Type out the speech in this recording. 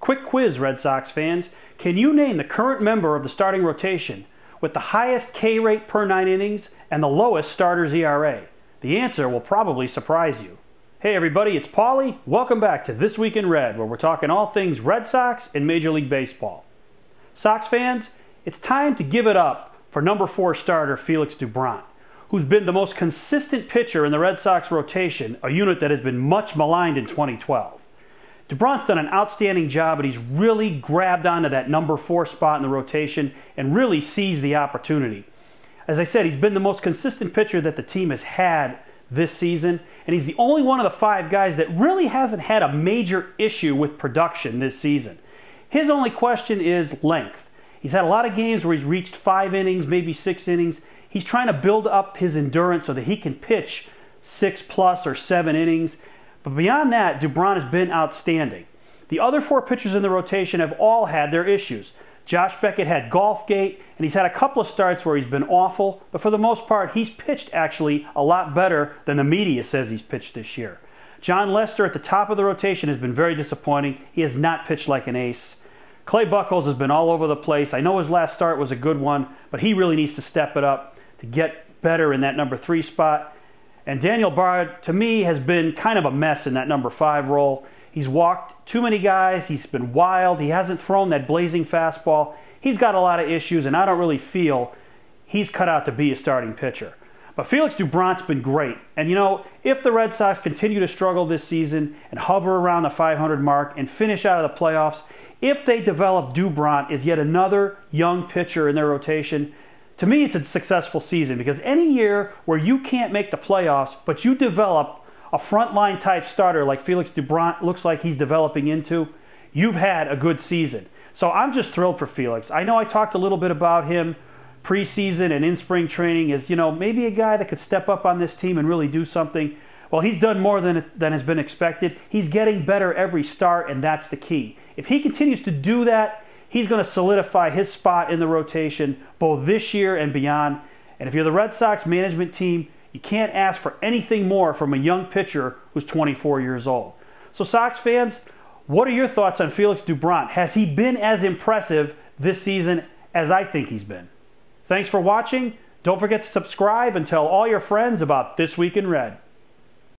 Quick quiz, Red Sox fans. Can you name the current member of the starting rotation with the highest K rate per 9 innings and the lowest starter's ERA? The answer will probably surprise you. Hey everybody, it's Paulie. Welcome back to This Week in Red, where we're talking all things Red Sox and Major League Baseball. Sox fans, it's time to give it up for number 4 starter Felix Doubront, who's been the most consistent pitcher in the Red Sox rotation, a unit that has been much maligned in 2012. Doubront's done an outstanding job, and he's really grabbed onto that number 4 spot in the rotation and really seized the opportunity. As I said, he's been the most consistent pitcher that the team has had this season, and he's the only one of the 5 guys that really hasn't had a major issue with production this season. His only question is length. He's had a lot of games where he's reached 5 innings, maybe 6 innings. He's trying to build up his endurance so that he can pitch 6+ or 7 innings. But beyond that, Doubront has been outstanding. The other 4 pitchers in the rotation have all had their issues. Josh Beckett had golf gait, and he's had a couple of starts where he's been awful, but for the most part, he's pitched actually a lot better than the media says he's pitched this year. John Lester at the top of the rotation has been very disappointing. He has not pitched like an ace. Clay Buchholz has been all over the place. I know his last start was a good one, but he really needs to step it up to get better in that number 3 spot. And Daniel Bard, to me, has been kind of a mess in that number 5 role. He's walked too many guys. He's been wild. He hasn't thrown that blazing fastball. He's got a lot of issues, and I don't really feel he's cut out to be a starting pitcher. But Felix Doubront's been great. And, you know, if the Red Sox continue to struggle this season and hover around the 500 mark and finish out of the playoffs, if they develop Doubront as yet another young pitcher in their rotation, to me, it's a successful season, because any year where you can't make the playoffs, but you develop a frontline type starter like Felix Doubront looks like he's developing into, you've had a good season. So I'm just thrilled for Felix. I know I talked a little bit about him preseason and in spring training as, you know, maybe a guy that could step up on this team and really do something. Well, he's done more than has been expected. He's getting better every start, and that's the key. If he continues to do that, he's going to solidify his spot in the rotation both this year and beyond. And if you're the Red Sox management team, you can't ask for anything more from a young pitcher who's 24 years old. So Sox fans, what are your thoughts on Felix Doubront? Has he been as impressive this season as I think he's been? Thanks for watching. Don't forget to subscribe and tell all your friends about This Week in Red.